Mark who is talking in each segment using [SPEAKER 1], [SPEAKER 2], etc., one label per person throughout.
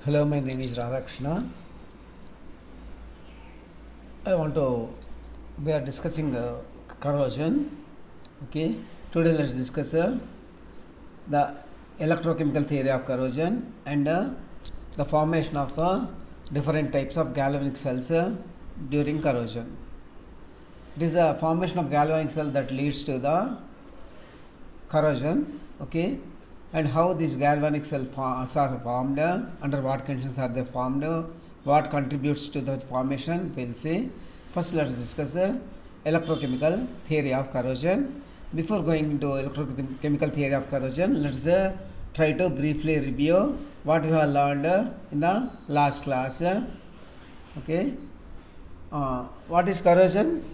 [SPEAKER 1] Hello, my name is Radhakrishna. We are discussing corrosion. Okay, today let's discuss the electrochemical theory of corrosion and the formation of different types of galvanic cells during corrosion. It is the formation of galvanic cell that leads to the corrosion. Okay, and how these galvanic cells are formed, under what conditions are they formed, what contributes to the formation, we'll see. First, let's discuss electrochemical theory of corrosion. Before going into electrochemical theory of corrosion, let's try to briefly review what we have learned in the last class. Okay, what is corrosion?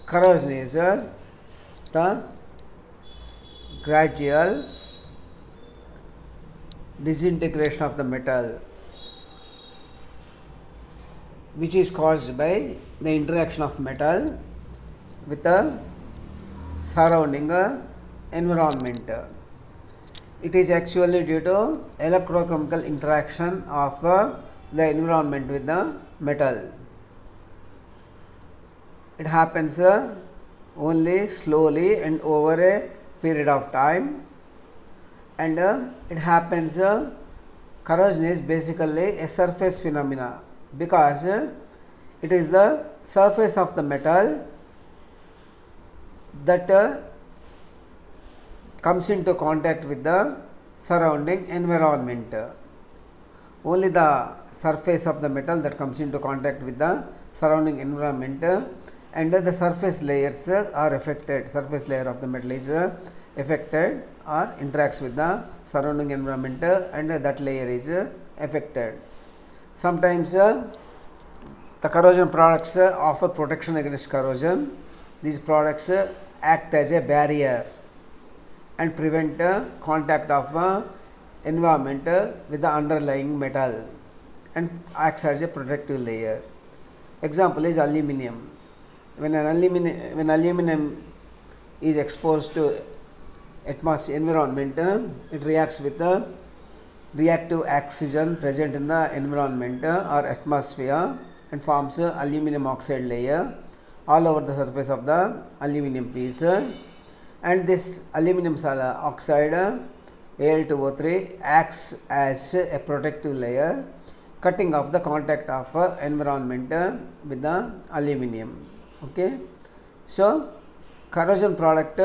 [SPEAKER 1] Corrosion is the gradual disintegration of the metal which is caused by the interaction of metal with the surrounding environment. It is actually due to electrochemical interaction of the environment with the metal. It happens only slowly and over a period of time, and it happens, corrosion is basically a surface phenomena because it is the surface of the metal that comes into contact with the surrounding environment. Only the surface of the metal that comes into contact with the surrounding environment, and the surface layers are affected. Surface layer of the metal is affected or interacts with the surrounding environment, and that layer is affected. Sometimes the corrosion products offer protection against corrosion. These products act as a barrier and prevent contact of environment with the underlying metal and acts as a protective layer. Example is aluminum. When aluminum is exposed to atmosphere environment, it reacts with the reactive oxygen present in the environment or atmosphere and forms a aluminum oxide layer all over the surface of the aluminum piece, and this aluminum oxide Al2O3 acts as a protective layer, cutting off the contact of environment with the aluminum. Okay, so corrosion product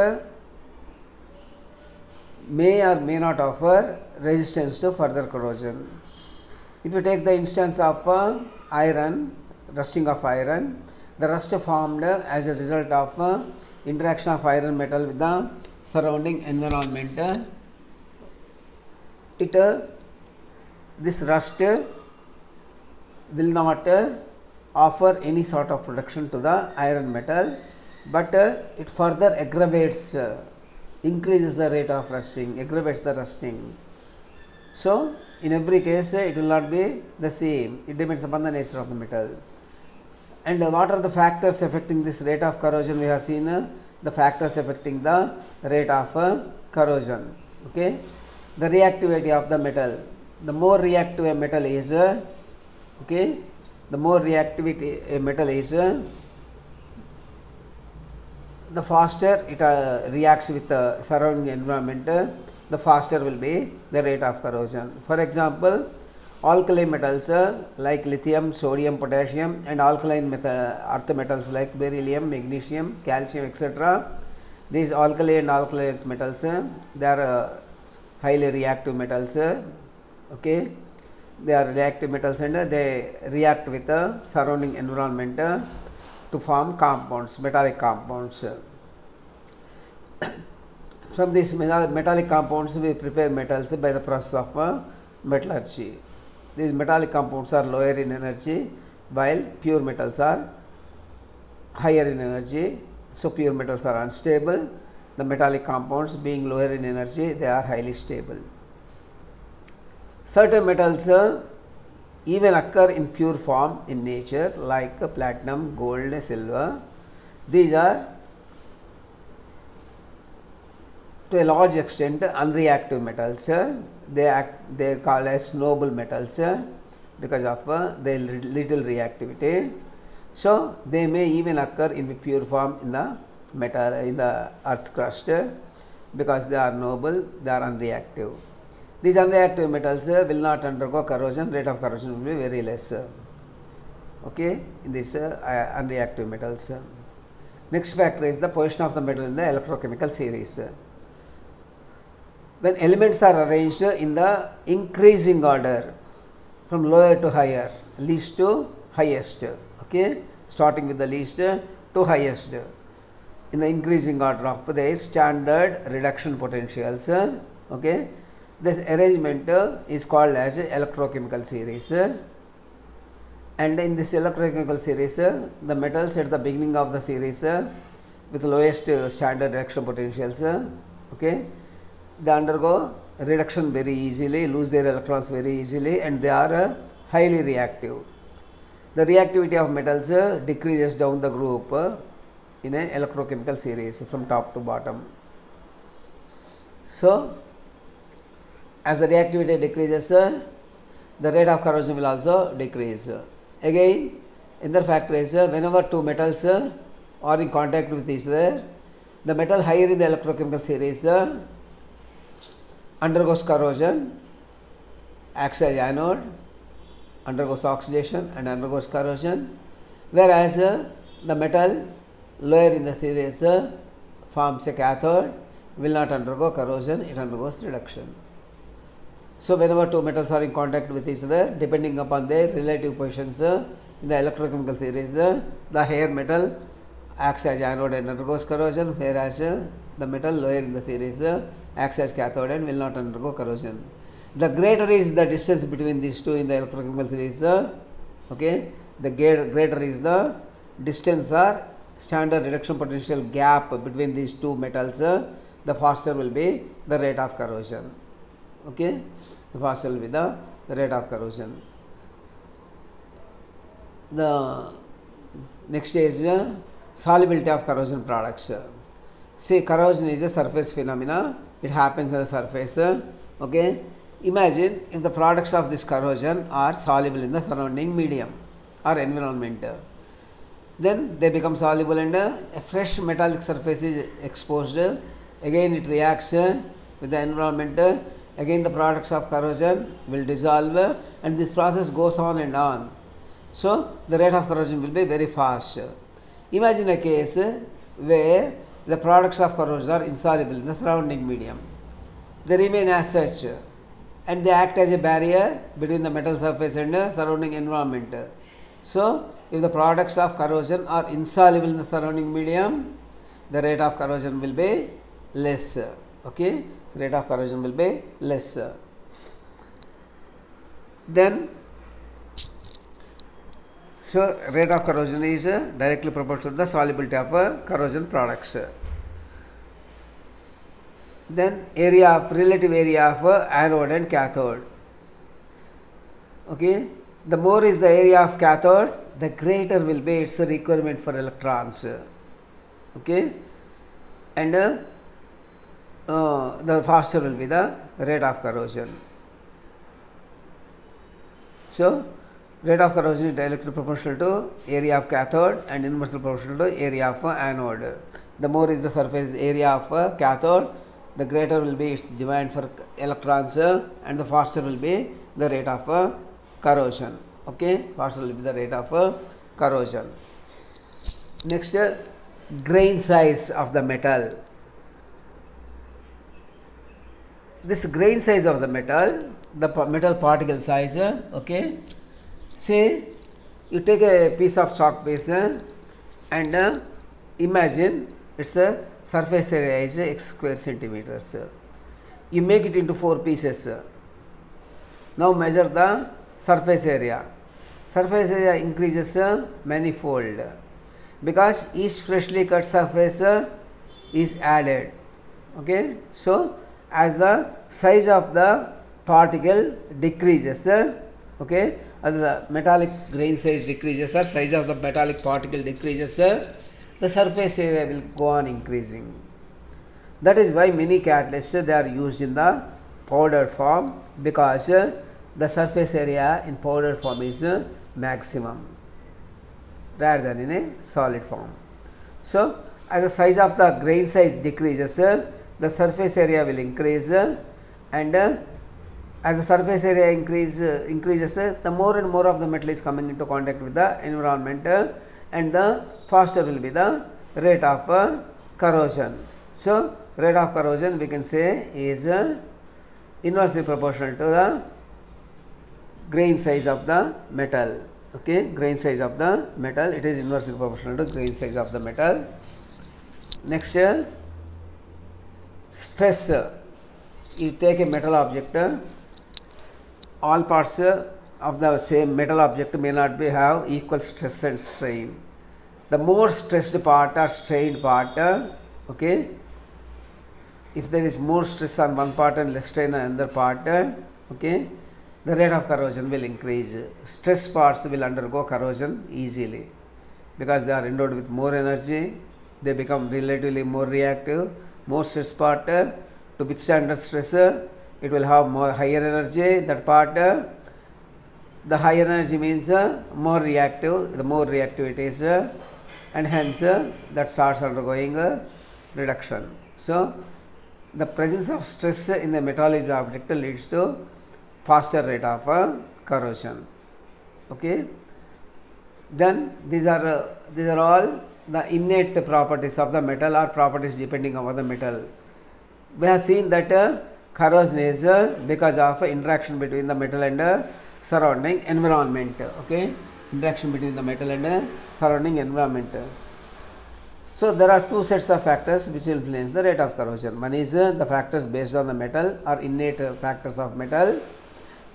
[SPEAKER 1] may or may not offer resistance to further corrosion. If you take the instance of iron, rusting of iron, the rust formed as a result of interaction of iron metal with the surrounding environment. This rust will not offer any sort of protection to the iron metal, but it further aggravates, increases the rate of rusting, aggravates the rusting. So, in every case it will not be the same, it depends upon the nature of the metal. And what are the factors affecting this rate of corrosion? We have seen the factors affecting the rate of corrosion. Okay, the reactivity of the metal. The more reactive a metal is, okay, the more reactivity a metal is, the faster it reacts with the surrounding environment, the faster will be the rate of corrosion. For example, alkali metals like lithium, sodium, potassium, and alkaline earth metals like beryllium, magnesium, calcium, etc. These alkali and alkaline earth metals, they are highly reactive metals. Okay, they are reactive metals and they react with the surrounding environment to form compounds, metallic compounds. From these metallic compounds we prepare metals by the process of metallurgy. These metallic compounds are lower in energy while pure metals are higher in energy. So, pure metals are unstable. The metallic compounds being lower in energy, they are highly stable. Certain metals even occur in pure form in nature like platinum, gold, silver. These are to a large extent unreactive metals. they are called as noble metals because of their little reactivity. So they may even occur in pure form in the metal in the earth's crust because they are noble, they are unreactive. These unreactive metals will not undergo corrosion, rate of corrosion will be very less. Okay, in these unreactive metals. Next factor is the position of the metal in the electrochemical series. When elements are arranged in the increasing order from lower to higher, least to highest, okay, starting with the least to highest in the increasing order of their standard reduction potentials, okay, this arrangement is called as electrochemical series. And in this electrochemical series, the metals at the beginning of the series with lowest standard reduction potentials, okay, they undergo reduction very easily, lose their electrons very easily, and they are highly reactive. The reactivity of metals decreases down the group in a electrochemical series from top to bottom. So as the reactivity decreases, the rate of corrosion will also decrease. Again, another factor is whenever two metals are in contact with each other, the metal higher in the electrochemical series undergoes corrosion, acts as anode, undergoes oxidation and undergoes corrosion, whereas the metal lower in the series forms a cathode, will not undergo corrosion, it undergoes reduction. So whenever two metals are in contact with each other, depending upon their relative positions in the electrochemical series, the higher metal acts as anode and undergoes corrosion, whereas the metal lower in the series acts as cathode and will not undergo corrosion. The greater is the distance between these two in the electrochemical series, okay, the greater is the distance or standard reduction potential gap between these two metals, the faster will be the rate of corrosion. Okay, the faster will be the rate of corrosion. The next is solubility of corrosion products. See, corrosion is a surface phenomena, it happens on the surface. Okay, imagine if the products of this corrosion are soluble in the surrounding medium or environment, then they become soluble and a fresh metallic surface is exposed. Again it reacts with the environment, again the products of corrosion will dissolve, and this process goes on and on. So the rate of corrosion will be very fast. Imagine a case where the products of corrosion are insoluble in the surrounding medium. They remain as such and they act as a barrier between the metal surface and the surrounding environment. So if the products of corrosion are insoluble in the surrounding medium, the rate of corrosion will be less. Okay, rate of corrosion will be less. Then, so rate of corrosion is directly proportional to the solubility of corrosion products. Then relative area of anode and cathode. Okay, the more is the area of cathode, the greater will be its requirement for electrons. Okay, and the faster will be the rate of corrosion. So rate of corrosion is directly proportional to area of cathode and inversely proportional to area of anode. The more is the surface area of cathode, the greater will be its demand for electrons and the faster will be the rate of corrosion. Okay, faster will be the rate of corrosion. Next, grain size of the metal. This grain size of the metal, the metal particle size, okay, say you take a piece of chalk piece and imagine its surface area is x square centimeters. You make it into 4 pieces. Now measure the surface area. Surface area increases manifold because each freshly cut surface is added. Okay, so as the size of the particle decreases, okay, as the metallic grain size decreases or size of the metallic particle decreases, the surface area will go on increasing. That is why many catalysts they are used in the powdered form because the surface area in powdered form is maximum rather than in a solid form. So, as the size of the grain size decreases, the surface area will increase, and as the surface area increases, the more and more of the metal is coming into contact with the environment, and the faster will be the rate of corrosion. So, rate of corrosion we can say is inversely proportional to the grain size of the metal. Okay, grain size of the metal, it is inversely proportional to grain size of the metal. Next, stress. You take a metal object, all parts of the same metal object may not have equal stress and strain. The more stressed part or strained part, okay, if there is more stress on one part and less strain on another part, okay, the rate of corrosion will increase. Stress parts will undergo corrosion easily because they are endowed with more energy, they become relatively more reactive. More stress part, to withstand the stress, it will have more higher energy. That part, the higher energy means more reactive, the more reactive it is, and hence that starts undergoing reduction. So, the presence of stress in the metallic object leads to faster rate of corrosion. Okay. Then these are all the innate properties of the metal or properties depending on the metal. We have seen that corrosion is because of interaction between the metal and surrounding environment. Okay, interaction between the metal and surrounding environment. So, there are two sets of factors which influence the rate of corrosion. One is the factors based on the metal or innate factors of metal,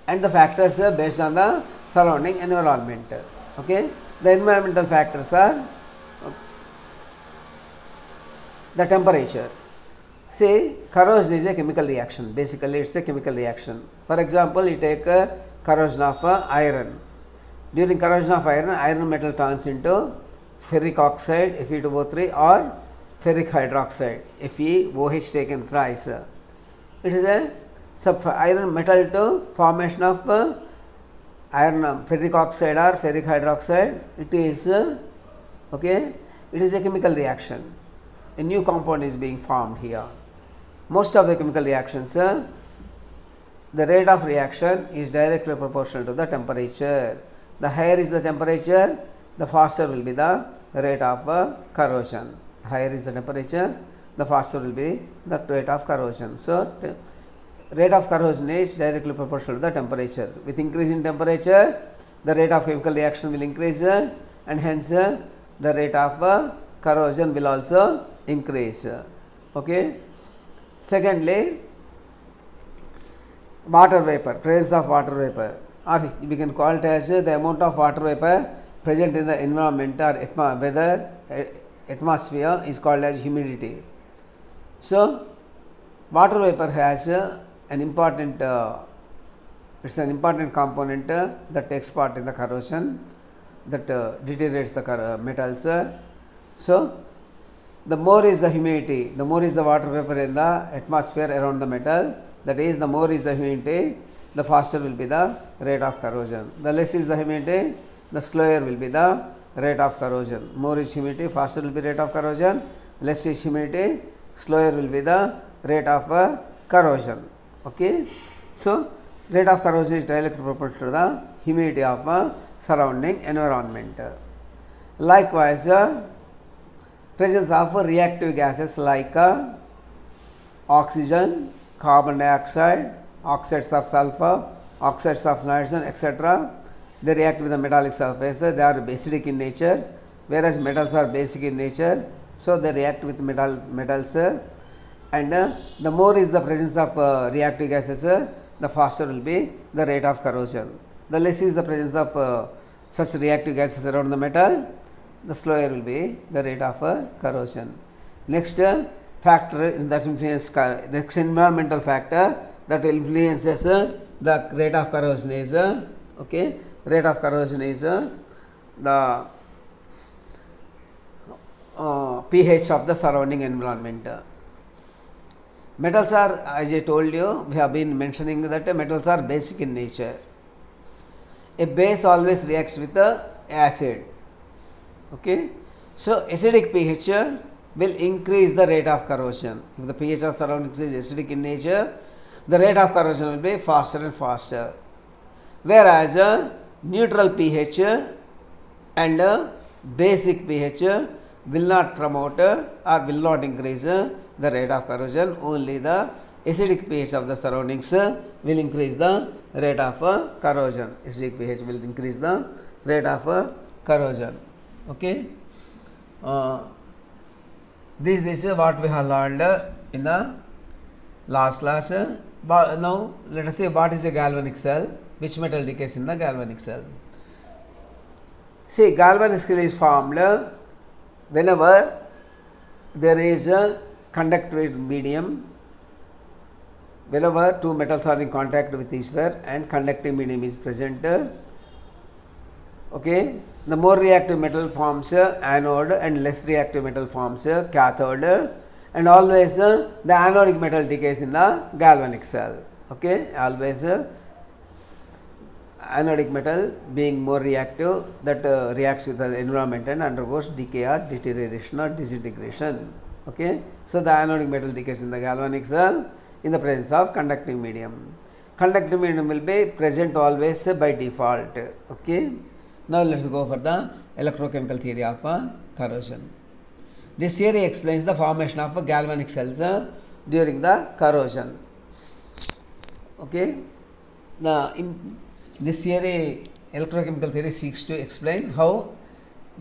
[SPEAKER 1] and the factors based on the surrounding environment. Okay, the environmental factors are the temperature. See, corrosion is a chemical reaction. Basically, it is a chemical reaction. For example, you take corrosion of iron. During corrosion of iron, iron metal turns into ferric oxide Fe2O3 or ferric hydroxide FeOH taken thrice. It is a iron metal to formation of iron ferric oxide or ferric hydroxide. It is okay. It is a chemical reaction. A new compound is being formed here. Most of the chemical reactions, the rate of reaction is directly proportional to the temperature. The higher is the temperature, the faster will be the rate of corrosion. The higher is the temperature, the faster will be the rate of corrosion. So, rate of corrosion is directly proportional to the temperature. With increase in temperature, the rate of chemical reaction will increase, and hence the rate of corrosion will also increase. Okay. Secondly, water vapor, presence of water vapor, or we can call it as the amount of water vapor present in the environment or weather atmosphere is called as humidity. So, water vapor has an important it's an important component that takes part in the corrosion, that deteriorates the metals. So, the more is the humidity, the more is the water vapor in the atmosphere around the metal, that is, the more is the humidity, the faster will be the rate of corrosion. The less is the humidity, the slower will be the rate of corrosion. More is humidity, faster will be rate of corrosion. Less is humidity, slower will be the rate of corrosion. Okay. So, rate of corrosion is directly proportional to the humidity of surrounding environment. Likewise, presence of reactive gases like oxygen, carbon dioxide, oxides of sulfur, oxides of nitrogen, etc. They react with the metallic surface. They are acidic in nature, whereas metals are basic in nature. So, they react with metals, and the more is the presence of reactive gases, the faster will be the rate of corrosion. The less is the presence of such reactive gases around the metal, the slower will be the rate of corrosion. Next factor that influences, next environmental factor that influences the rate of corrosion is okay. Rate of corrosion is the pH of the surrounding environment. Metals are, as I told you, we have been mentioning that metals are basic in nature. A base always reacts with the acid. Okay. So acidic pH will increase the rate of corrosion. If the pH of surroundings is acidic in nature, the rate of corrosion will be faster and faster. Whereas neutral pH and basic pH will not promote or will not increase the rate of corrosion. Only the acidic pH of the surroundings will increase the rate of corrosion. Acidic pH will increase the rate of corrosion. Okay. This is what we have learned in the last class. Now let us see what is a galvanic cell, which metal decays in the galvanic cell. See, galvanic cell is formed whenever there is a conductive medium, whenever two metals are in contact with each other and conductive medium is present. Okay, the more reactive metal forms anode and less reactive metal forms cathode, and always the anodic metal decays in the galvanic cell. Okay, always anodic metal being more reactive, that reacts with the environment and undergoes decay or deterioration or disintegration. Okay, so the anodic metal decays in the galvanic cell in the presence of conductive medium. Conductive medium will be present always by default. Okay. Now let us go for the electrochemical theory of corrosion. This theory explains the formation of galvanic cells during the corrosion. Okay. This theory, electrochemical theory, seeks to explain how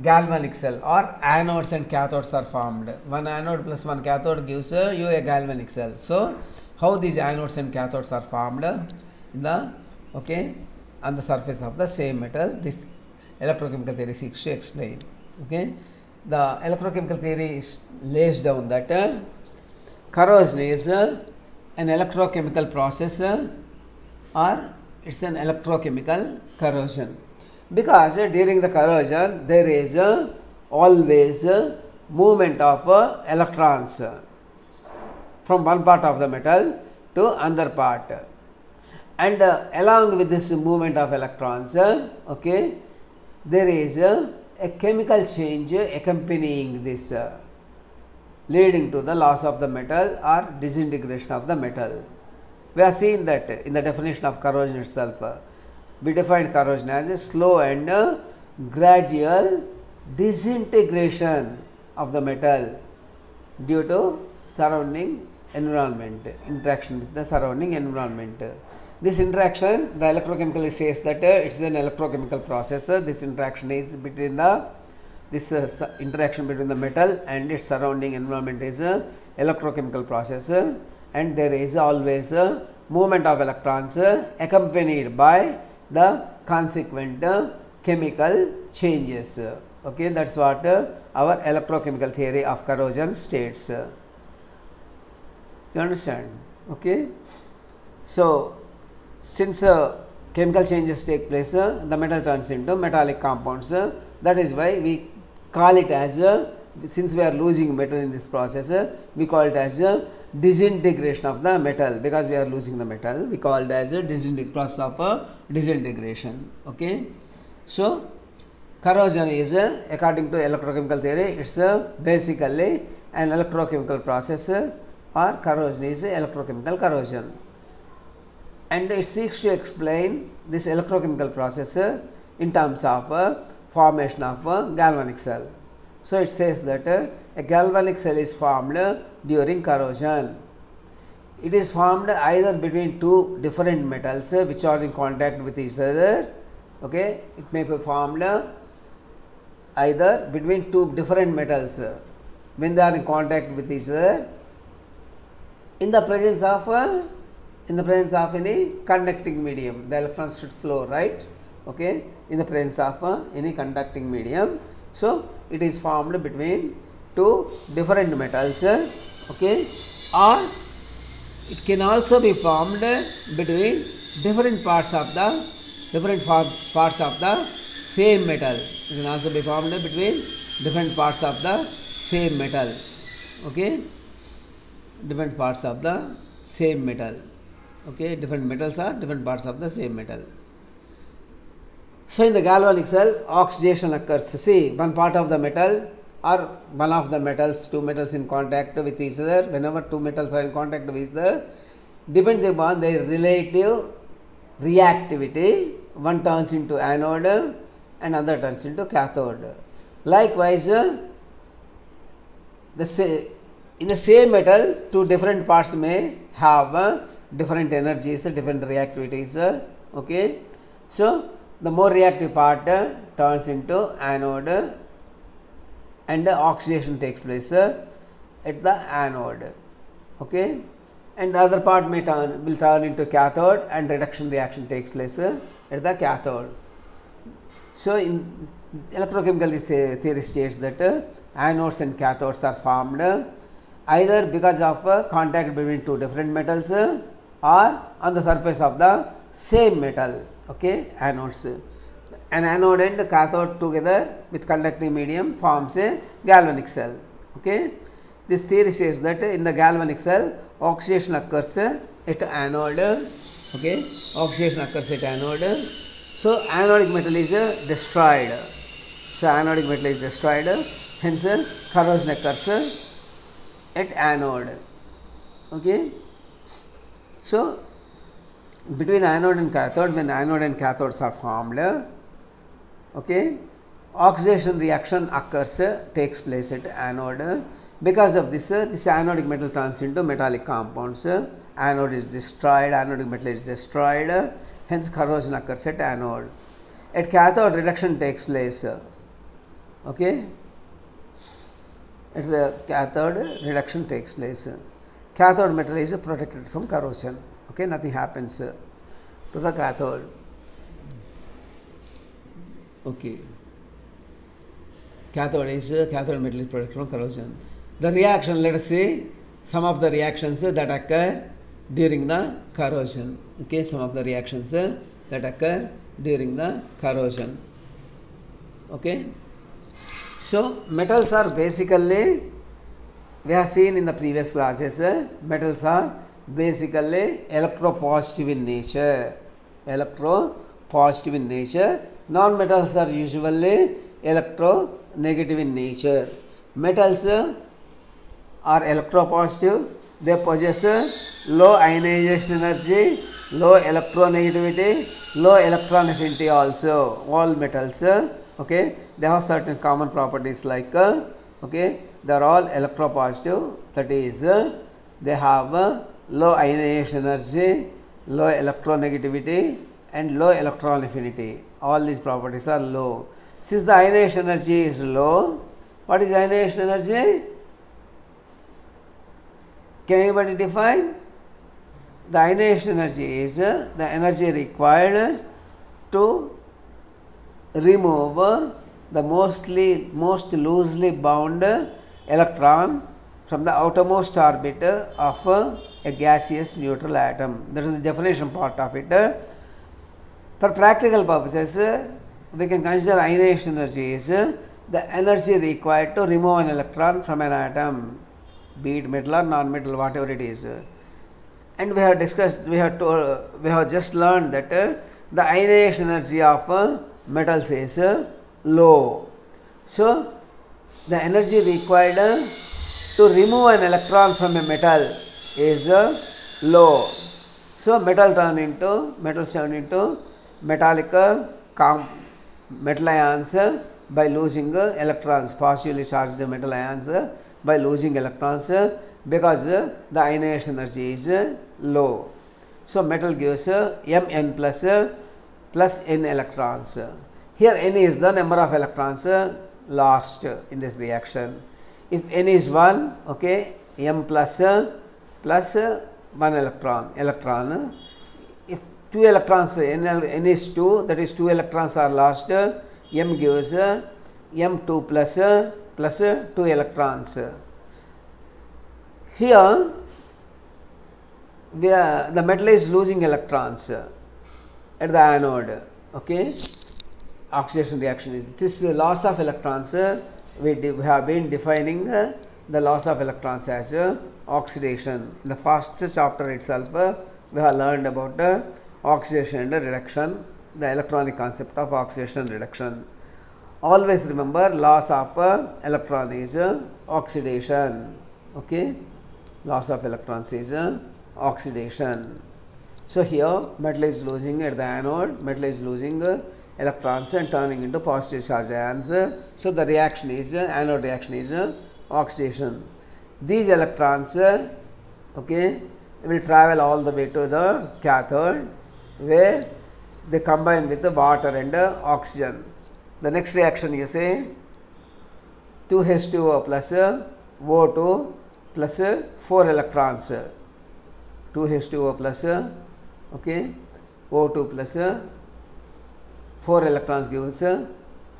[SPEAKER 1] galvanic cell or anodes and cathodes are formed. One anode plus one cathode gives you a galvanic cell. So how these anodes and cathodes are formed in the on the surface of the same metal, this electrochemical theory seeks to explain. Okay, the electrochemical theory lays down that corrosion is an electrochemical process or it's an electrochemical corrosion, because during the corrosion there is always movement of electrons from one part of the metal to another part, and along with this movement of electrons, okay, there is a chemical change accompanying this, leading to the loss of the metal or disintegration of the metal. We have seen that in the definition of corrosion itself. We defined corrosion as a slow and gradual disintegration of the metal due to surrounding environment, interaction with the surrounding environment. This interaction, the electrochemical says that it is an electrochemical process. This interaction is between the interaction between the metal and its surrounding environment is a electrochemical process, and there is always a movement of electrons accompanied by the consequent chemical changes. Okay, that is what our electrochemical theory of corrosion states. You understand? Okay. So since chemical changes take place, the metal turns into metallic compounds. That is why we call it as, since we are losing metal in this process, we call it as disintegration of the metal, because we are losing the metal. We call it as a process of disintegration. Okay. So corrosion is, according to electrochemical theory, it's basically an electrochemical process, or corrosion is electrochemical corrosion. And it seeks to explain this electrochemical process in terms of formation of a galvanic cell. So it says that a galvanic cell is formed during corrosion. It is formed either between two different metals which are in contact with each other. Okay, it may be formed either between two different metals when they are in contact with each other in the presence of any conducting medium. The electrons should flow, right? Okay, in the presence of any conducting medium. So it is formed between two different metals. Okay, or it can also be formed between different parts of the same metal. It can also be formed between different parts of the same metal. Okay, different parts of the same metal. Okay, different metals are different parts of the same metal. So in the galvanic cell, oxidation occurs. See, one part of the metal or one of the metals, two metals in contact with each other. Whenever two metals are in contact with each other, depends upon their relative reactivity, one turns into anode and other turns into cathode. Likewise, in the same metal, two different parts may have different energies, different reactivities. Okay, so the more reactive part turns into anode and oxidation takes place at the anode. Okay, and the other part will turn into cathode and reduction reaction takes place at the cathode. So in electrochemical theory states that anodes and cathodes are formed either because of contact between two different metals or on the surface of the same metal. Okay, anodes. An anode and cathode together with conducting medium forms a galvanic cell. Okay, this theory says that in the galvanic cell oxidation occurs at anode. Okay, oxidation occurs at anode. So anodic metal is destroyed. So anodic metal is destroyed. Hence corrosion occurs at anode. Okay. So between anode and cathode, when anode and cathodes are formed, okay, oxidation reaction occurs, takes place at anode. Because of this, this anodic metal turns into metallic compounds. Anode is destroyed, anodic metal is destroyed, hence corrosion occurs at anode. At cathode, reduction takes place. Okay, at the cathode, reduction takes place. Cathode metal is protected from corrosion. Okay, nothing happens to the cathode. Okay, cathode metal is protected from corrosion. The reaction, let us see some of the reactions that occur during the corrosion. Okay, some of the reactions that occur during the corrosion. Okay, so metals are basically, we have seen in the previous classes, metals are basically electropositive in nature. Electropositive in nature. Non-metals are usually electronegative in nature. Metals are electropositive. They possess low ionization energy, low electronegativity, low electron affinity also. All metals, okay, they have certain common properties like, okay, they are all electropositive. That is, they have low ionization energy, low electronegativity and low electron affinity. All these properties are low. Since the ionization energy is low, what is ionization energy? Can anybody define? The ionization energy is the energy required to remove the most loosely bound electron from the outermost orbit of a gaseous neutral atom. That is the definition part of it. For practical purposes, we can consider ionization energy is the energy required to remove an electron from an atom, be it metal or non-metal, whatever it is. And we have discussed, we have just learned that the ionization energy of metals is low. So the energy required to remove an electron from a metal is low. So metals turn into metallic metal ions by losing electrons, positively charged metal ions by losing electrons because the ionization energy is low. So metal gives Mn plus n electrons. Here n is the number of electrons lost in this reaction. If n is 1, okay, M plus 1 electron. If 2 electrons, n is 2, that is 2 electrons are lost, M gives M2 plus 2 electrons. Here the metal is losing electrons at the anode. Okay, oxidation reaction is this loss of electrons. We have been defining the loss of electrons as oxidation. In the first chapter itself, we have learned about oxidation and reduction, the electronic concept of oxidation reduction. Always remember, loss of electron is oxidation. Okay, loss of electrons is oxidation. So here metal is losing at the anode, metal is losing electrons and turning into positive charge ions. So the reaction is anode reaction is oxidation. These electrons okay, will travel all the way to the cathode, where they combine with the water and oxygen. The next reaction you say 2H2O plus O2 plus 4 electrons. 2H2O plus okay, O2 plus 4 electrons gives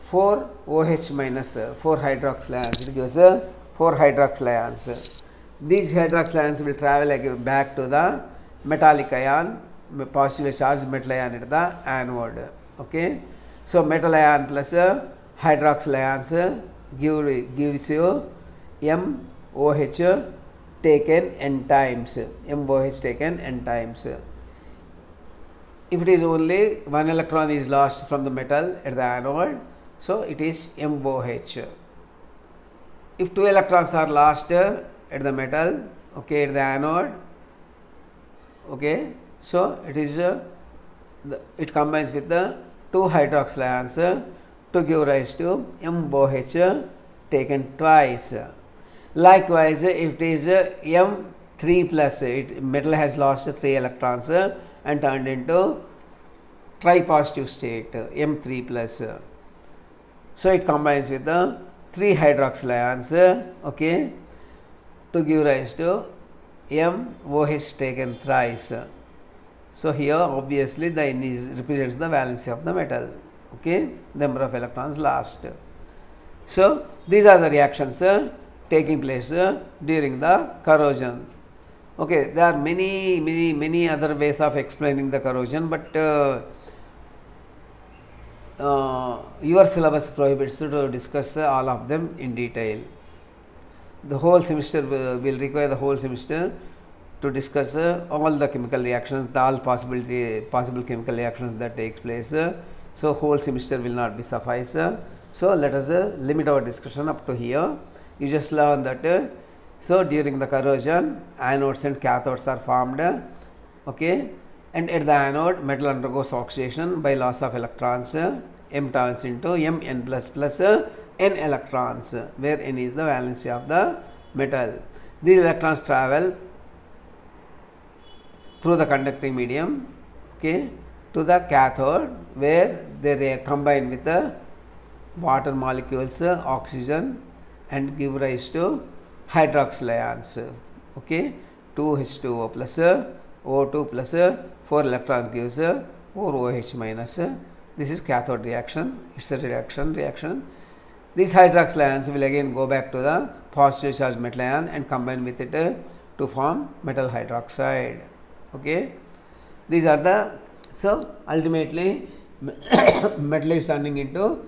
[SPEAKER 1] 4 OH minus 4 hydroxyl ions. It gives 4 hydroxyl ions. These hydroxyl ions will travel back to the metallic ion, positively charged metal ion at the anode. Okay, so metal ion plus hydroxyl ions gives you MOH taken n times. MOH taken n times. If it is only one electron is lost from the metal at the anode, so it is MOH. If 2 electrons are lost at the metal, okay, at the anode, okay, so it is it combines with the 2 hydroxyl ions to give rise to MOH taken twice. Likewise, if it is M3 plus, metal has lost 3 electrons and turned into tripositive state, M3 plus. So it combines with the 3 hydroxyl ions, okay, to give rise to MOH taken thrice. So here obviously the N is represents the valency of the metal, okay, number of electrons lost. So these are the reactions taking place during the corrosion. Okay, there are many other ways of explaining the corrosion, but your syllabus prohibits to discuss all of them in detail. The whole semester will require the whole semester to discuss all the chemical reactions, all possible chemical reactions that takes place. So whole semester will not be suffice. So let us limit our discussion up to here. You just learn that so during the corrosion, anodes and cathodes are formed, okay, and at the anode metal undergoes oxidation by loss of electrons. M turns into Mn plus n electrons, where n is the valency of the metal. These electrons travel through the conducting medium, okay, to the cathode, where they combine with the water molecules, oxygen, and give rise to hydroxyl ions, okay, 2H2O plus O2 plus 4 electrons gives 4 OH minus. This is cathode reaction. It's a reaction. These hydroxyl ions will again go back to the positive charged metal ion and combine with it to form metal hydroxide. Okay, these are the, so ultimately metal is turning into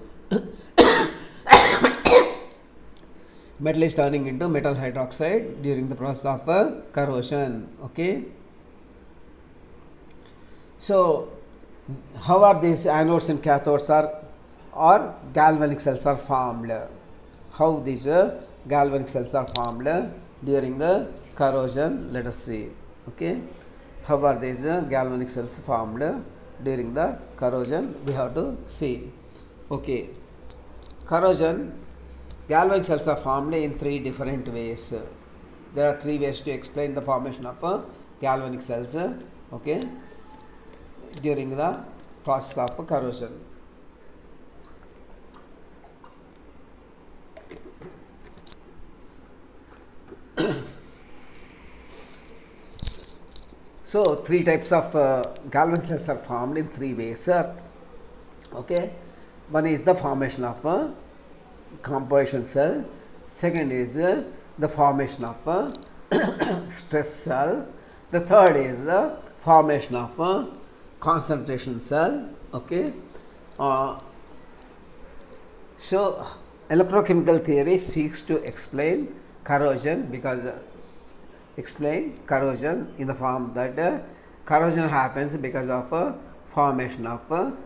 [SPEAKER 1] metal hydroxide during the process of corrosion. Okay, so how are these anodes and cathodes or galvanic cells are formed? How these galvanic cells are formed during the corrosion? Let us see. Okay, how are these galvanic cells formed during the corrosion? We have to see. Okay, corrosion, galvanic cells are formed in 3 different ways. There are 3 ways to explain the formation of galvanic cells, okay, during the process of corrosion. So 3 types of galvanic cells are formed in 3 ways. Okay, one is the formation of a composition cell. Second is the formation of a stress cell. The third is the formation of a concentration cell. Okay, so electrochemical theory seeks to explain corrosion because explain corrosion in the form that corrosion happens because of formation of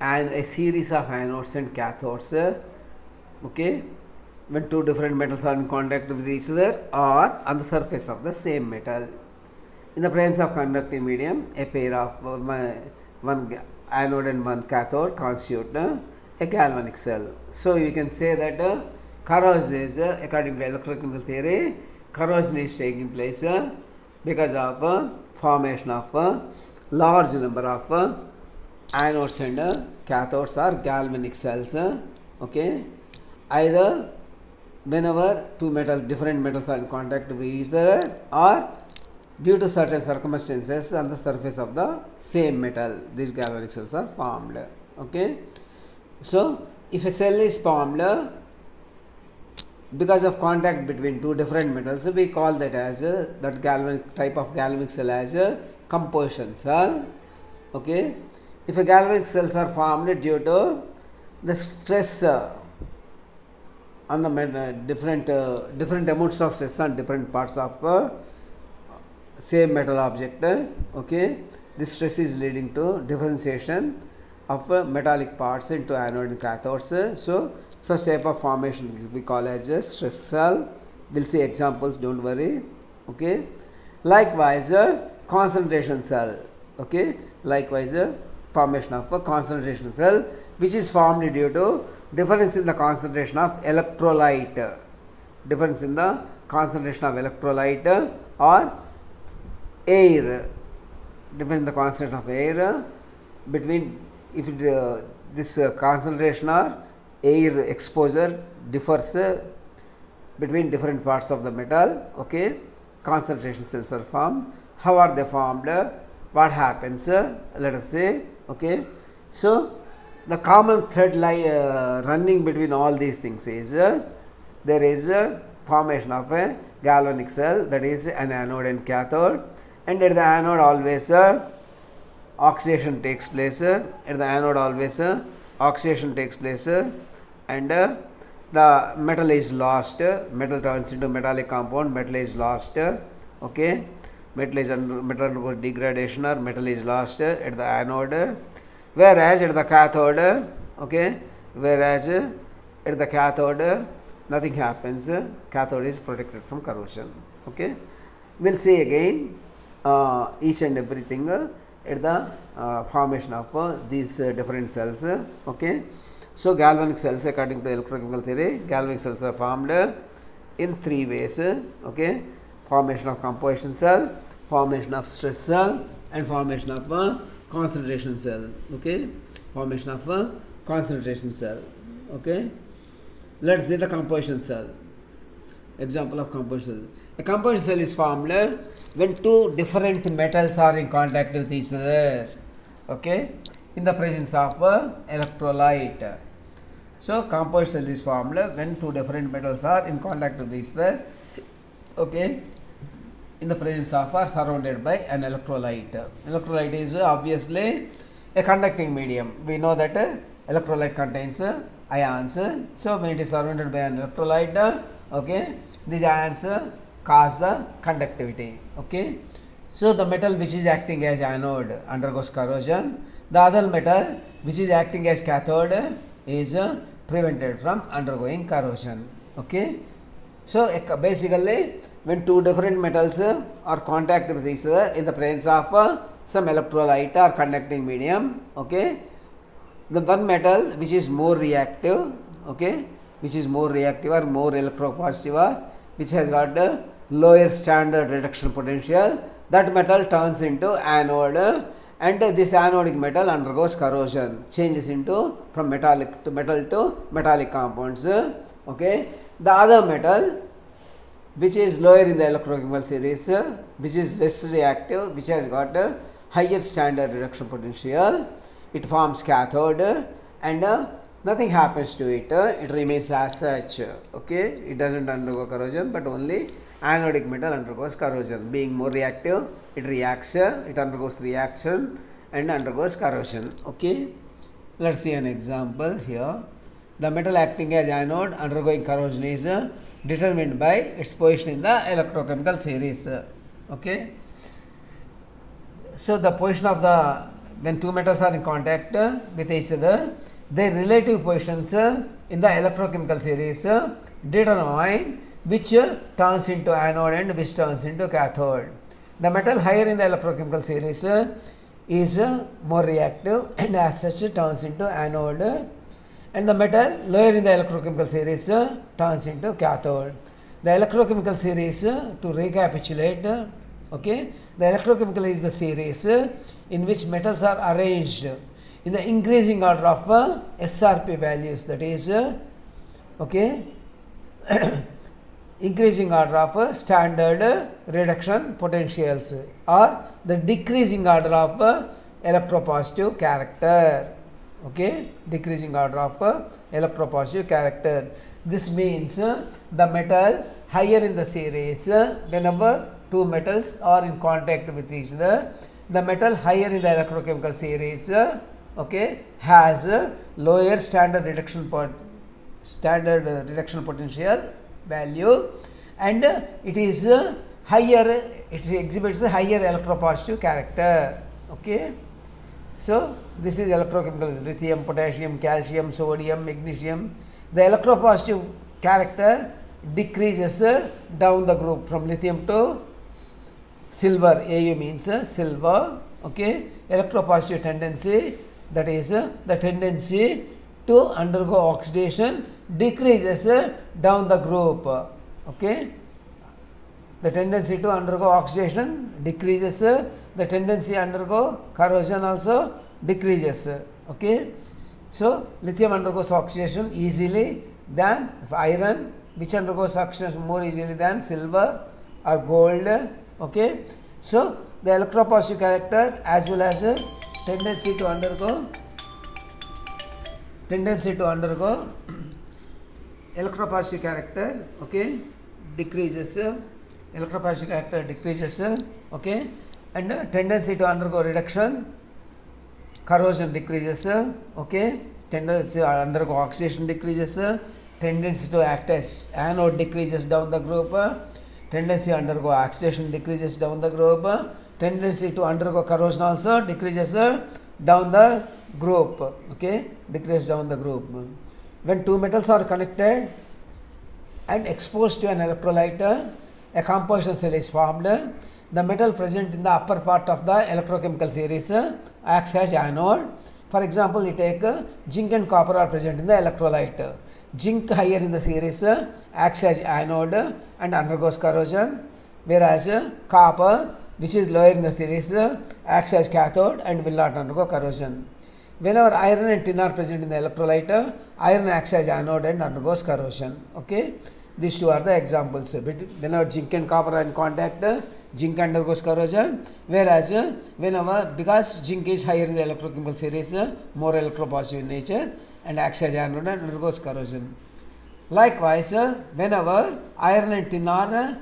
[SPEAKER 1] and a series of anodes and cathodes, okay, when two different metals are in contact with each other or on the surface of the same metal. In the presence of conducting medium, a pair of one anode and one cathode constitute a galvanic cell. So you can say that corrosion is, according to electrochemical theory, corrosion is taking place because of formation of large number of anodes and cathodes or galvanic cells. Okay, either whenever different metals are in contact with each other or due to certain circumstances on the surface of the same metal, these galvanic cells are formed. Okay, so if a cell is formed because of contact between two different metals, we call that as that galvanic type of galvanic cell as a composition cell. Okay, if a galvanic cells are formed due to the stress on the different amounts of stress on different parts of same metal object, okay, this stress is leading to differentiation of metallic parts into anode and cathodes. So such type of formation we call as a stress cell. We'll see examples, don't worry. Okay, likewise concentration cell. Okay, likewise formation of a concentration cell which is formed due to difference in the concentration of electrolyte, difference in the concentration of electrolyte or air, difference in the concentration of air between, if this concentration or air exposure differs between different parts of the metal. Okay, concentration cells are formed. How are they formed? What happens? Let us say. Okay, so the common thread running between all these things is there is a formation of a galvanic cell, that is an anode and cathode, and at the anode always oxidation takes place. At the anode always oxidation takes place, and the metal is lost. Metal turns into metallic compound. Metal is lost. Okay, metal undergoes degradation or metal is lost at the anode. Whereas at the cathode, okay, whereas at the cathode nothing happens. Cathode is protected from corrosion. Okay, we'll see again each and everything at the formation of these different cells. Okay, so galvanic cells, according to electrochemical theory, galvanic cells are formed in three ways. Okay, formation of composition cell, formation of stress cell, and formation of concentration cell. Okay, formation of concentration cell. Okay, let's see the composition cell. Example of composition cell. A composition cell is formed when two different metals are in contact with each other. Okay, in the presence of electrolyte. So composition cell is formed when two different metals are in contact with each other. Okay, in the presence of or surrounded by an electrolyte. Electrolyte is obviously a conducting medium. We know that electrolyte contains ions. So when it is surrounded by an electrolyte, okay, these ions cause the conductivity. Okay, so the metal which is acting as anode undergoes corrosion. The other metal which is acting as cathode is prevented from undergoing corrosion. Okay, so basically when two different metals are contact with each other in the presence of some electrolyte or conducting medium, okay, the one metal which is more reactive, okay, which is more reactive or more electropositive or which has got a lower standard reduction potential, that metal turns into anode, and this anodic metal undergoes corrosion, changes into from metallic to metallic compounds. Okay, the other metal which is lower in the electrochemical series, which is less reactive, which has got a higher standard reduction potential, it forms cathode, and nothing happens to it. It remains as such. Okay, it doesn't undergo corrosion, but only anodic metal undergoes corrosion. Being more reactive, it reacts, it undergoes reaction and undergoes corrosion. Okay, let's see an example here. The metal acting as anode undergoing corrosion is determined by its position in the electrochemical series. Okay. So the position of the, when two metals are in contact with each other, their relative positions in the electrochemical series determine which turns into anode and which turns into cathode. The metal higher in the electrochemical series is more reactive and as such turns into anode, and the metal lower in the electrochemical series turns into cathode. The electrochemical series, to recapitulate, okay, the electrochemical is the series in which metals are arranged in the increasing order of SRP values, that is, okay, increasing order of standard reduction potentials, or the decreasing order of electropositive character. Okay, decreasing order of electropositive character. This means the metal higher in the series, whenever two metals are in contact with each other, the metal higher in the electrochemical series, okay, has lower standard reduction potential value, and it is higher, it exhibits a higher electropositive character. Okay. So this is electrochemical: lithium, potassium, calcium, sodium, magnesium. The electropositive character decreases down the group from lithium to silver. Au means silver. Okay. Electropositive tendency, that is the tendency to undergo oxidation, decreases down the group. Okay. The tendency to undergo oxidation decreases, the tendency to undergo corrosion also decreases. Okay. So lithium undergoes oxidation easily than iron, which undergoes oxidation more easily than silver or gold. Okay. So the electropositive character as well as tendency to undergo electropositive character, okay, decreases. Electropositive character decreases. Okay, and tendency to undergo reduction, corrosion decreases. Okay, tendency to undergo oxidation decreases. Tendency to act as anode decreases down the group. Tendency to undergo oxidation decreases down the group. Tendency to undergo corrosion also decreases down the group. Okay, decreases down the group. When two metals are connected and exposed to an electrolyte, a composition cell is formed. The metal present in the upper part of the electrochemical series acts as anode. For example, you take zinc and copper are present in the electrolyte. Zinc higher in the series acts as anode and undergoes corrosion, whereas copper, which is lower in the series, acts as cathode and will not undergo corrosion. Whenever iron and tin are present in the electrolyte, iron acts as anode and undergoes corrosion. Okay. These two are the examples. Whenever zinc and copper are in contact, zinc undergoes corrosion, whereas whenever, because zinc is higher in the electrochemical series, more electropositive in nature and acts as anode and undergoes corrosion. Likewise, whenever iron and tin are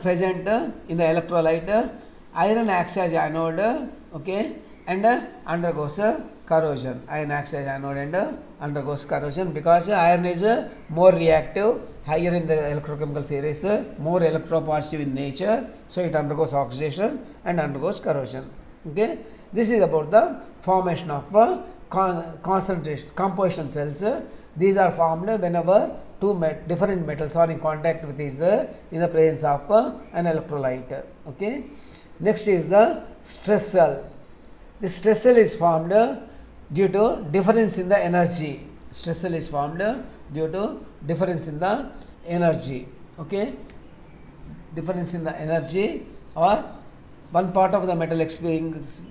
[SPEAKER 1] present in the electrolyte, iron acts as anode, okay, and undergoes corrosion. Iron acts as anode and undergoes corrosion because iron is more reactive, higher in the electrochemical series, more electropositive in nature, so it undergoes oxidation and undergoes corrosion. Okay. This is about the formation of concentration composition cells. These are formed whenever two different metals are in contact with each other in the presence of an electrolyte. Okay. Next is the stress cell. The stress cell is formed due to difference in the energy. Stress cell is formed due to difference in the energy. Okay, difference in the energy, or one part of the metal experience.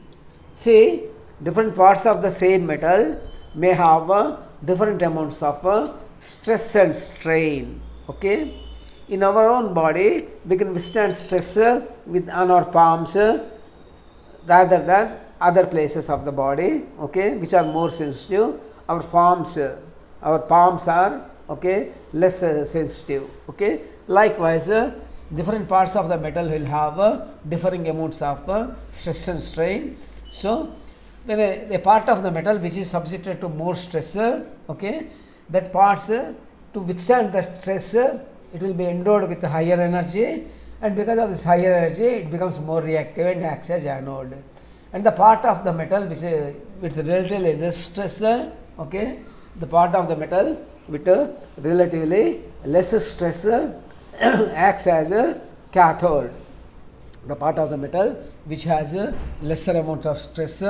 [SPEAKER 1] See, different parts of the same metal may have different amounts of stress and strain. Okay, in our own body we can withstand stress with on our palms rather than other places of the body, okay, which are more sensitive. Our palms are, okay, less sensitive. Okay, likewise different parts of the metal will have differing amounts of stress and strain. So when a part of the metal which is subjected to more stress, okay, that parts to withstand that stress it will be endowed with higher energy, and because of this higher energy it becomes more reactive and acts as anode. And the part of the metal which with relatively less stress, okay, the part of the metal with relatively less stress acts as a cathode. The part of the metal which has a lesser amount of stress,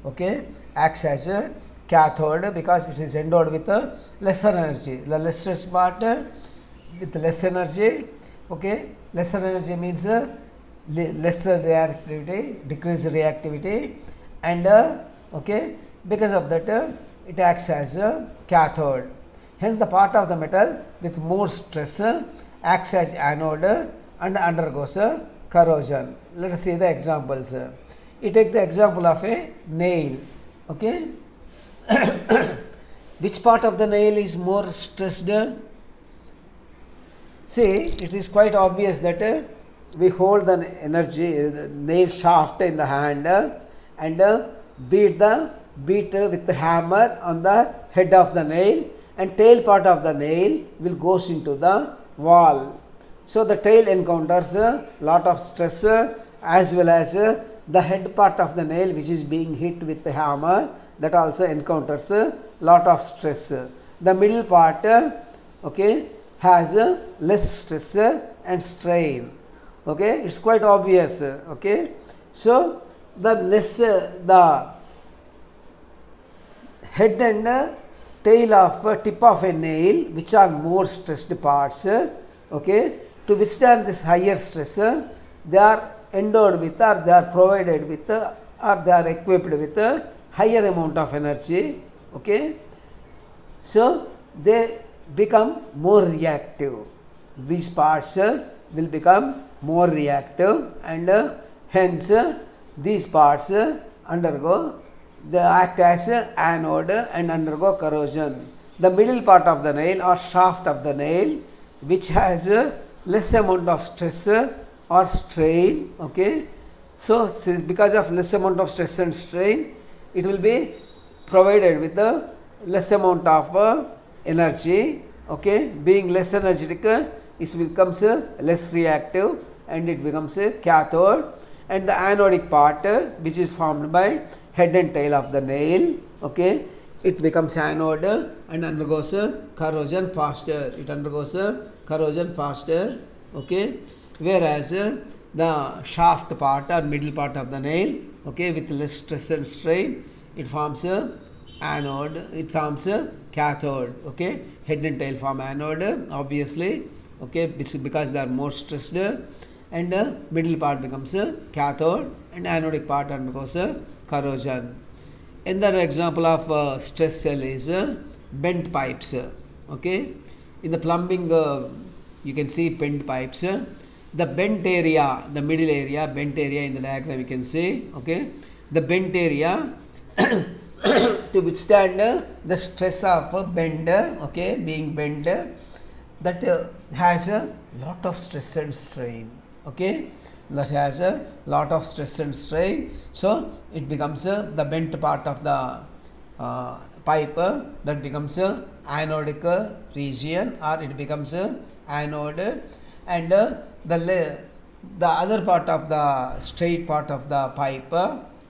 [SPEAKER 1] okay, acts as a cathode because it is endowed with a lesser energy. The less stress part with less energy, okay, lesser energy means lesser reactivity, decreased reactivity, and okay, because of that it acts as a cathode. Hence the part of the metal with more stress acts as anode and undergoes corrosion. Let us see the examples. You take the example of a nail, okay. Which part of the nail is more stressed? See, it is quite obvious that we hold the nail shaft in the hand and beat with the hammer on the head of the nail, and tail part of the nail will goes into the wall. So the tail encounters a lot of stress as well as the head part of the nail which is being hit with the hammer, that also encounters a lot of stress. The middle part, okay, has less stress and strain. Okay, it's quite obvious. Okay, so the head and tail of tip of a nail, which are more stressed parts, okay, to withstand this higher stress, they are endowed with, or they are provided with, or they are equipped with a higher amount of energy. Okay, so they become more reactive. These parts will become more reactive, and hence these parts they act as anode and undergo corrosion. The middle part of the nail or shaft of the nail, which has less amount of stress or strain, okay, so because of less amount of stress and strain, it will be provided with the less amount of energy, okay. Being less energetic, it becomes less reactive and it becomes a cathode. And the anodic part, which is formed by head and tail of the nail, okay, it becomes anode and undergoes corrosion faster. It undergoes corrosion faster, okay. Whereas the shaft part or middle part of the nail, okay, with less stress and strain, it forms a anode, it forms a cathode, okay. Head and tail form anode, obviously, okay, because they are more stressed, and middle part becomes a cathode and anodic part undergoes corrosion. Another example of stress cell is bent pipes, okay. In the plumbing, you can see bent pipes. The bent area, the middle area, bent area in the diagram you can see, okay. The bent area to withstand the stress of a bend, okay, being bent, that has a lot of stress and strain, okay, that has a lot of stress and strain. So it becomes the bent part of the pipe that becomes anodic region, or it becomes anode, and the other part of the straight part of the pipe,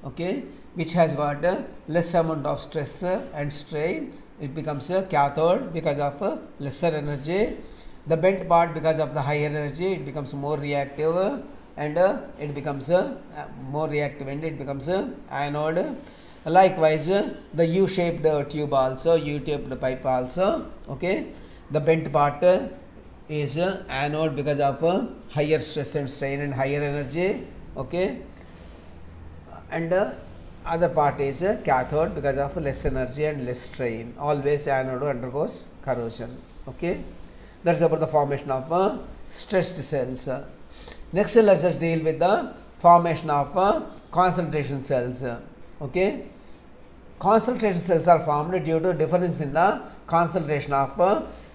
[SPEAKER 1] okay, which has got less amount of stress and strain, it becomes a cathode because of lesser energy. The bent part, because of the higher energy, it becomes more reactive, and it becomes more reactive and it becomes anode. Likewise, the U-shaped tube also, U-shaped pipe also, okay, the bent part is anode because of higher stress and strain and higher energy, okay, and other part is cathode because of less energy and less strain. Always anode undergoes corrosion, okay. That is about the formation of stressed cells. Next, let us deal with the formation of concentration cells, okay. Concentration cells are formed due to difference in the concentration of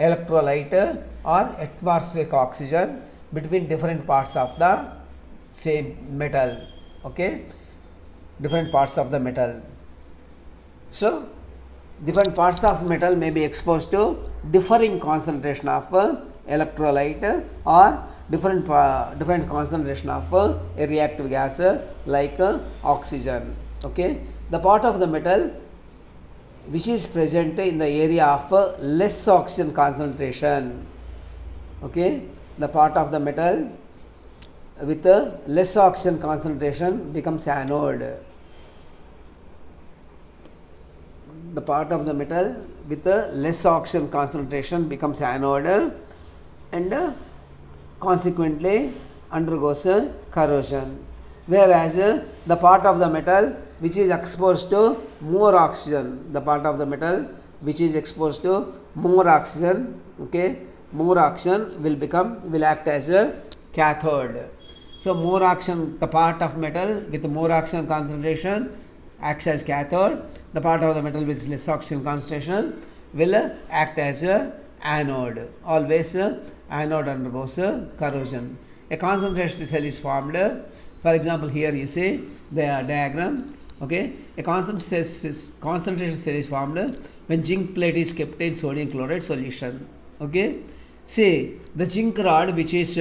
[SPEAKER 1] electrolyte or atmospheric oxygen between different parts of the same metal, okay, different parts of the metal. So different parts of metal may be exposed to differing concentration of electrolyte or different concentration of a reactive gas like oxygen. Okay, the part of the metal which is present in the area of less oxygen concentration. Okay, the part of the metal with less oxygen concentration becomes anode. The part of the metal with less oxygen concentration becomes anode and consequently undergoes corrosion, whereas the part of the metal which is exposed to more oxygen, the part of the metal which is exposed to more oxygen, okay, more oxygen will act as a cathode. So more oxygen, the part of metal with more oxygen concentration acts as cathode, the part of the metal with less oxygen concentration will act as a anode. Always anode undergoes corrosion. A concentration cell is formed. For example, here you see the diagram. Okay, a concentration cell is formed when zinc plate is kept in sodium chloride solution. Okay, see the zinc rod which is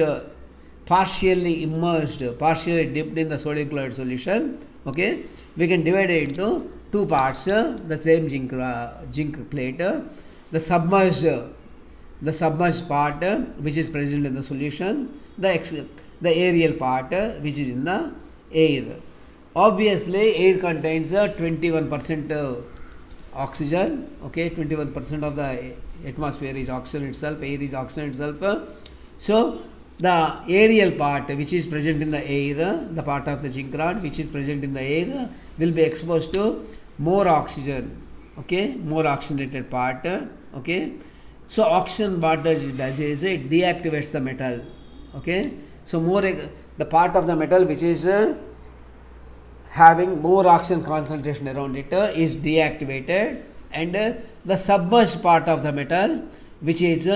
[SPEAKER 1] partially immersed, partially dipped in the sodium chloride solution. Okay, we can divide it into two parts. The same zinc plate, the submerged part which is present in the solution, the aerial part which is in the air. Obviously, air contains 21% oxygen. Okay, 21% of the atmosphere is oxygen itself. Air is oxygen itself. So the aerial part which is present in the air, the part of the zinc rod which is present in the air, will be exposed to more oxygen. Okay, more oxygenated part. Okay, so oxygen what it does is it deactivates the metal. Okay, so the part of the metal which is having more oxygen concentration around it is deactivated, and the submerged part of the metal which is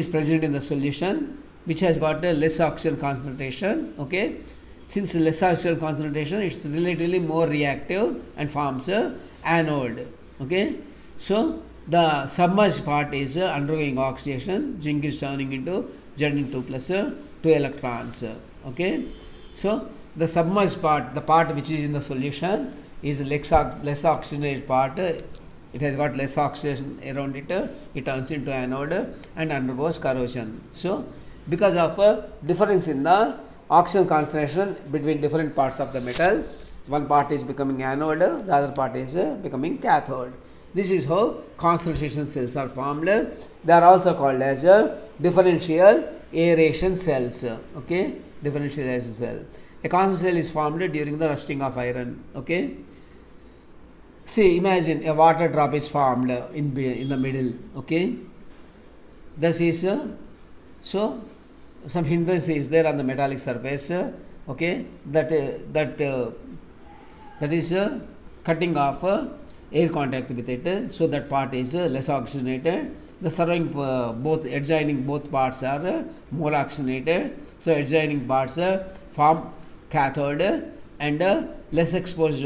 [SPEAKER 1] present in the solution, which has got a less oxygen concentration. Okay, since less oxygen concentration, it's relatively more reactive and forms a anode. Okay, so the submerged part is undergoing oxidation. Zinc is turning into Zn2 plus 2 electrons. Okay, so the submerged part, the part which is in the solution, is less oxygenated part. It has got less oxygen around it. It turns into anode and undergoes corrosion. So because of a difference in the oxygen concentration between different parts of the metal, one part is becoming anode, the other part is becoming cathode. This is how concentration cells are formed. They are also called as differential aeration cells. Okay, differential aeration cell. A concentration cell is formed during the rusting of iron. Okay, see, imagine a water drop is formed in the middle. Okay, this is so some hindrance is there on the metallic surface. Okay, that is cutting off air contact with it, so that part is less oxygenated. The surrounding both parts are more oxygenated, so adjoining parts form cathode, and less exposed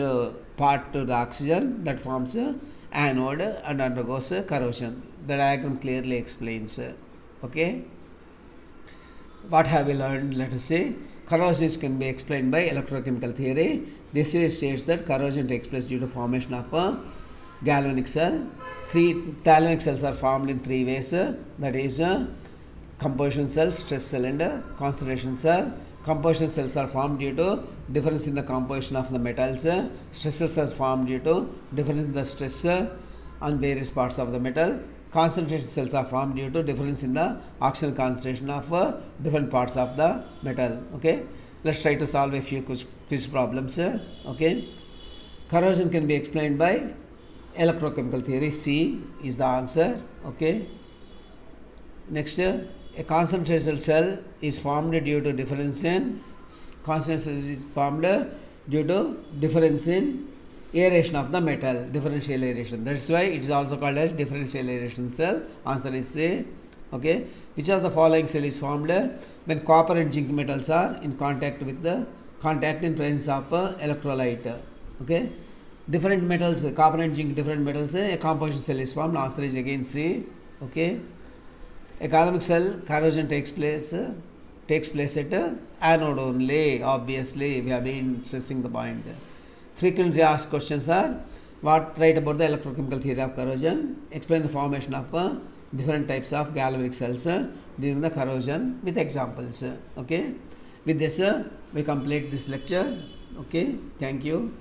[SPEAKER 1] part to the oxygen, that forms anode and undergoes corrosion. The diagram clearly explains. Okay, what have we learned? Let us say corrosion can be explained by electrochemical theory. This states that corrosion takes place due to formation of a galvanic cell. Galvanic cells are formed in three ways. That is composition cell, stress cell, and concentration cell. Composition cells are formed due to difference in the composition of the metals. Stress cells are formed due to difference in the stress on various parts of the metal. Concentration cells are formed due to difference in the oxygen concentration of different parts of the metal. Okay, let's try to solve a few quiz problems. Okay, corrosion can be explained by electrochemical theory. C is the answer. Okay, next, a concentration cell is formed due to difference in aeration of the metal, differential aeration. That's why it is also called as differential aeration cell. Answer is C. Okay, which of the following cell is formed when copper and zinc metals are in contact in presence of electrolyte? Okay, different metals, copper and zinc, different metals, a composition cell is formed. Answer is again C. Okay, A galvanic cell corrosion takes place at anode only. Obviously, we have been stressing the point. Frequently asked questions are: write about the electrochemical theory of corrosion. Explain the formation of different types of galvanic cells during the corrosion with examples. Okay. With this, we complete this lecture. Okay. Thank you.